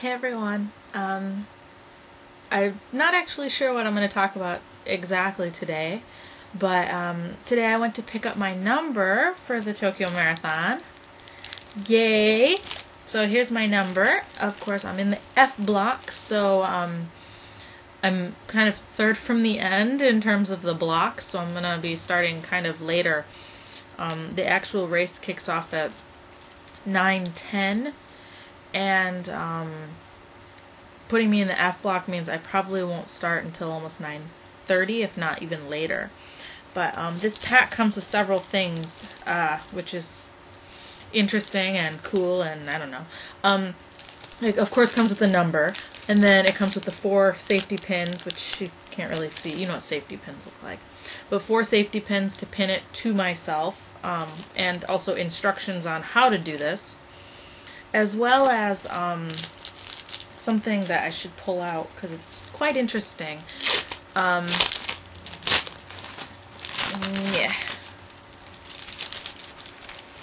Hey everyone. I'm not actually sure what I'm going to talk about exactly today, but today I went to pick up my number for the Tokyo Marathon. Yay! So here's my number. Of course, I'm in the F block, so I'm kind of third from the end in terms of the blocks, so I'm going to be starting kind of later. The actual race kicks off at 9:10. And putting me in the F block means I probably won't start until almost 9:30, if not even later. But this pack comes with several things, which is interesting and cool, and I don't know. It of course comes with the number, and then it comes with the 4 safety pins, which you can't really see. You know what safety pins look like. But 4 safety pins to pin it to myself, and also instructions on how to do this, as well as something that I should pull out because it's quite interesting. Yeah.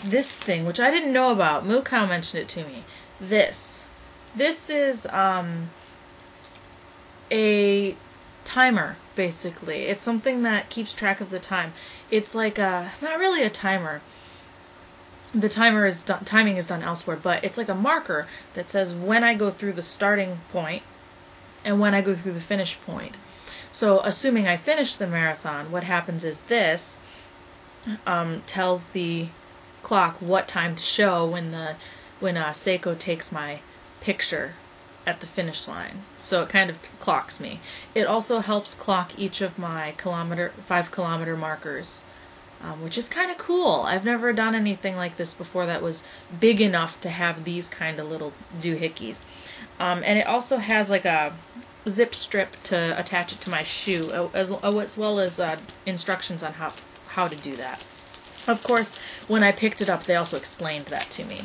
This thing, which I didn't know about, Mukau mentioned it to me. This is a timer, basically. It's something that keeps track of the time. It's like not really a timer. The timing is done elsewhere, but it's like a marker that says when I go through the starting point and when I go through the finish point. So assuming I finish the marathon, what happens is this tells the clock what time to show when Seiko takes my picture at the finish line. So it kind of clocks me. It also helps clock each of my 5-kilometer markers. Which is kind of cool. I've never done anything like this before that was big enough to have these kind of little doohickeys. And it also has like a zip strip to attach it to my shoe, as well as instructions on how to do that. Of course, when I picked it up, they also explained that to me.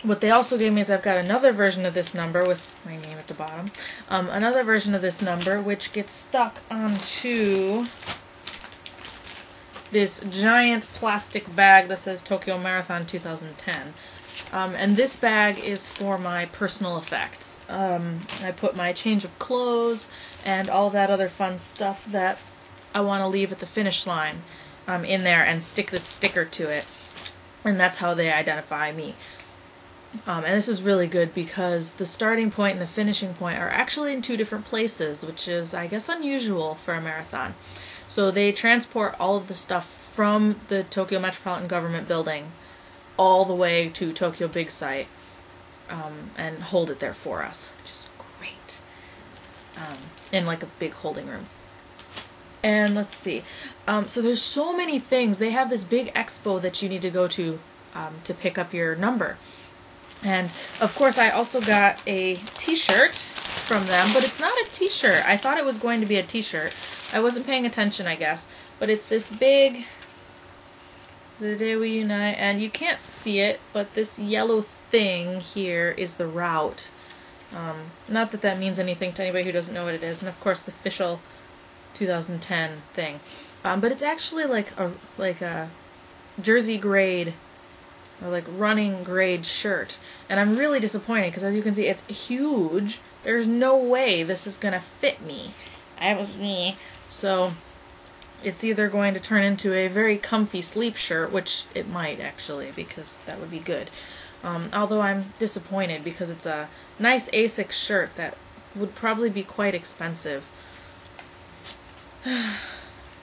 What they also gave me is I've got another version of this number with my name at the bottom. Another version of this number which gets stuck onto this giant plastic bag that says Tokyo Marathon 2010. And this bag is for my personal effects. I put my change of clothes and all that other fun stuff that I want to leave at the finish line in there and stick this sticker to it. And that's how they identify me. And this is really good because the starting point and the finishing point are actually in 2 different places, which is, I guess, unusual for a marathon. So they transport all of the stuff from the Tokyo Metropolitan Government Building all the way to Tokyo Big Sight and hold it there for us, which is great. In like a big holding room. And let's see. So there's so many things. They have this big expo that you need to go to pick up your number. And of course I also got a t-shirt from them, but it's not a t-shirt. I thought it was going to be a t-shirt. I wasn't paying attention, I guess. But it's this big, the day we unite, and you can't see it, but this yellow thing here is the route. Not that that means anything to anybody who doesn't know what it is. And of course the official 2010 thing. But it's actually like a jersey grade, or like running grade shirt. And I'm really disappointed because as you can see it's huge. There's no way this is gonna fit me. So it's either going to turn into a very comfy sleep shirt, which it might actually, because that would be good. Although I'm disappointed because it's a nice ASICS shirt that would probably be quite expensive.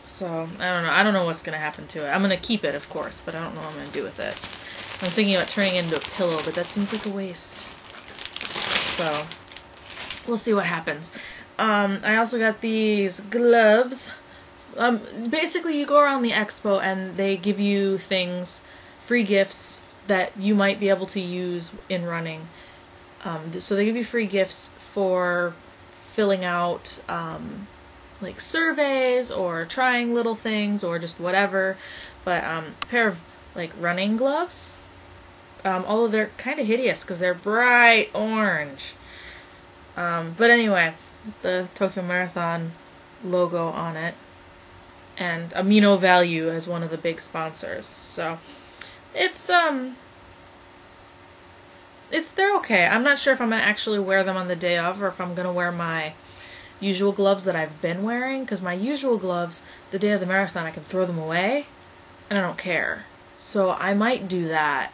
So I don't know what's going to happen to it. I'm going to keep it, of course, but I don't know what I'm going to do with it. I'm thinking about turning it into a pillow, but that seems like a waste. So we'll see what happens. I also got these gloves. Basically you go around the expo and they give you things, free gifts that you might be able to use in running. So they give you free gifts for filling out like surveys or trying little things or just whatever. But a pair of like running gloves, although they're kind of hideous because they're bright orange. But anyway, the Tokyo Marathon logo on it, and Amino Value as one of the big sponsors. So it's they're okay. I'm not sure if I'm gonna actually wear them on the day of, or if I'm gonna wear my usual gloves that I've been wearing, because my usual gloves, the day of the marathon, I can throw them away, and I don't care. So I might do that.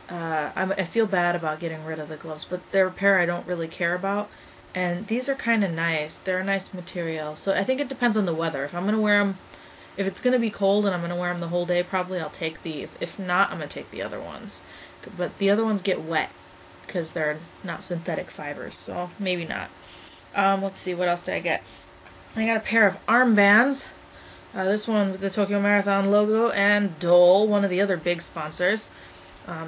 I feel bad about getting rid of the gloves, but they're a pair I don't really care about, and these are kind of nice. They're a nice material, so I think it depends on the weather. If I'm gonna wear them, if it's gonna be cold and I'm gonna wear them the whole day, probably I'll take these. If not, I'm gonna take the other ones. But the other ones get wet because they're not synthetic fibers, so maybe not. Let's see, what else did I get? I got a pair of armbands. This one with the Tokyo Marathon logo and Dole, one of the other big sponsors.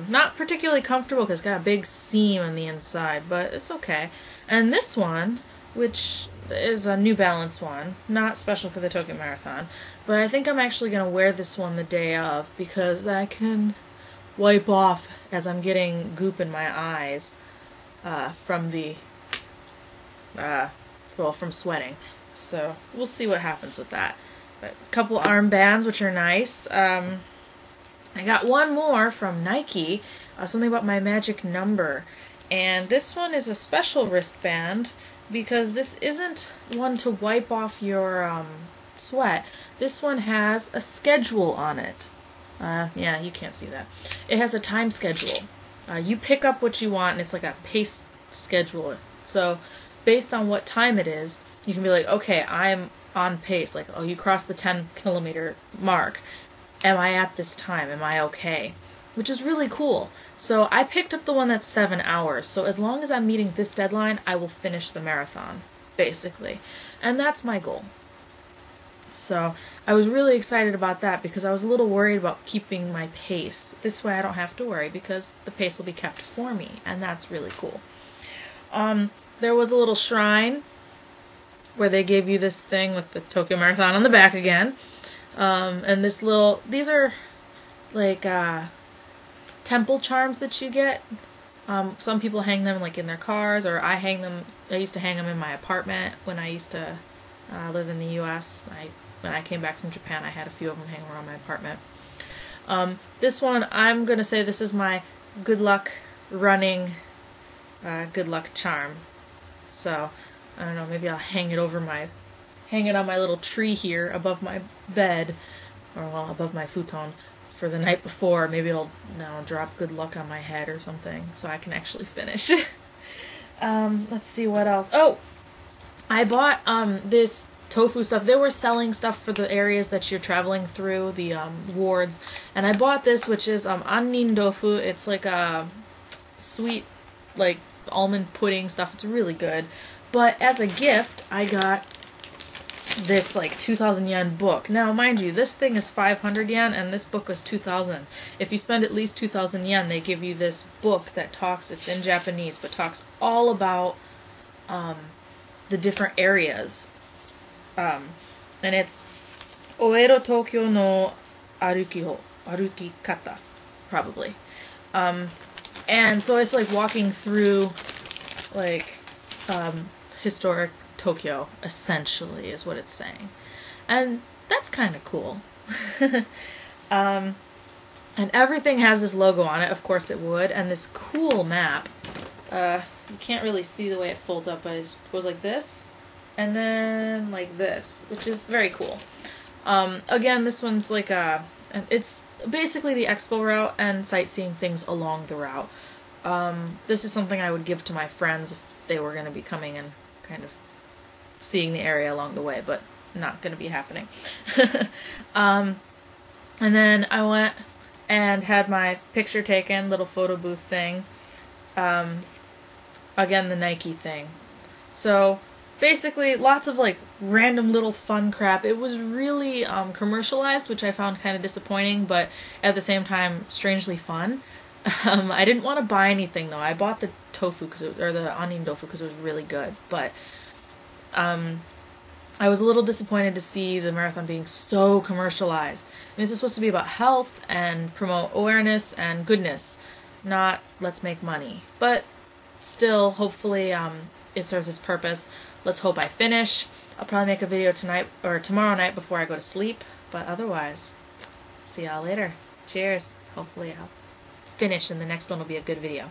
Not particularly comfortable because it's got a big seam on the inside, but it's okay. And this one, which is a New Balance one, not special for the Tokyo Marathon, but I think I'm actually going to wear this one the day of because I can wipe off as I'm getting goop in my eyes from from sweating. So we'll see what happens with that. But a couple armbands, which are nice. I got one more from Nike, something about my magic number. And this one is a special wristband because this isn't one to wipe off your sweat. This one has a schedule on it. Yeah, you can't see that. It has a time schedule. You pick up what you want, and it's like a pace schedule. So based on what time it is, you can be like, okay, I'm on pace. Like, oh, you crossed the 10-kilometer mark. Am I at this time? Am I okay? Which is really cool. So I picked up the one that's 7 hours. So as long as I'm meeting this deadline, I will finish the marathon, basically. And that's my goal. So I was really excited about that because I was a little worried about keeping my pace. This way I don't have to worry because the pace will be kept for me. And that's really cool. There was a little shrine where they gave you this thing with the Tokyo Marathon on the back again. And these are like temple charms that you get. Some people hang them like in their cars, or I used to hang them in my apartment when I used to live in the U.S. When I came back from Japan, I had a few of them hanging around my apartment. This one, I'm going to say this is my good luck running, good luck charm. So, I don't know, maybe I'll hang it on my little tree here above my bed, or well, above my futon for the night before. Maybe it'll drop good luck on my head or something so I can actually finish. Let's see what else. Oh, I bought this tofu stuff. They were selling stuff for the areas that you're traveling through, the wards, and I bought this, which is annin tofu. It's like a sweet, like almond pudding stuff. It's really good. But as a gift, I got this like 2,000 yen book. Now, mind you, this thing is 500 yen and this book was 2,000. If you spend at least 2,000 yen, they give you this book that it's in Japanese, but talks all about the different areas. And it's Oedo Tokyo no arukikata, probably. And so it's like walking through like historic Tokyo, essentially, is what it's saying. And that's kind of cool. And everything has this logo on it, of course it would, and this cool map. You can't really see the way it folds up, but it goes like this, and then like this, which is very cool. Again, this one's like it's basically the Expo route and sightseeing things along the route. This is something I would give to my friends if they were going to be coming and kind of seeing the area along the way, but not going to be happening. And then I went and had my picture taken, little photo booth thing. Again, the Nike thing. So basically, lots of like random little fun crap. It was really commercialized, which I found kind of disappointing, but at the same time, strangely fun. I didn't want to buy anything though. I bought the tofu or the onion tofu because it was really good, but I was a little disappointed to see the marathon being so commercialized. I mean, this is supposed to be about health and promote awareness and goodness, not let's make money. But still, hopefully, it serves its purpose. Let's hope I finish. I'll probably make a video tonight or tomorrow night before I go to sleep. But otherwise, see y'all later. Cheers. Hopefully I'll finish and the next one will be a good video.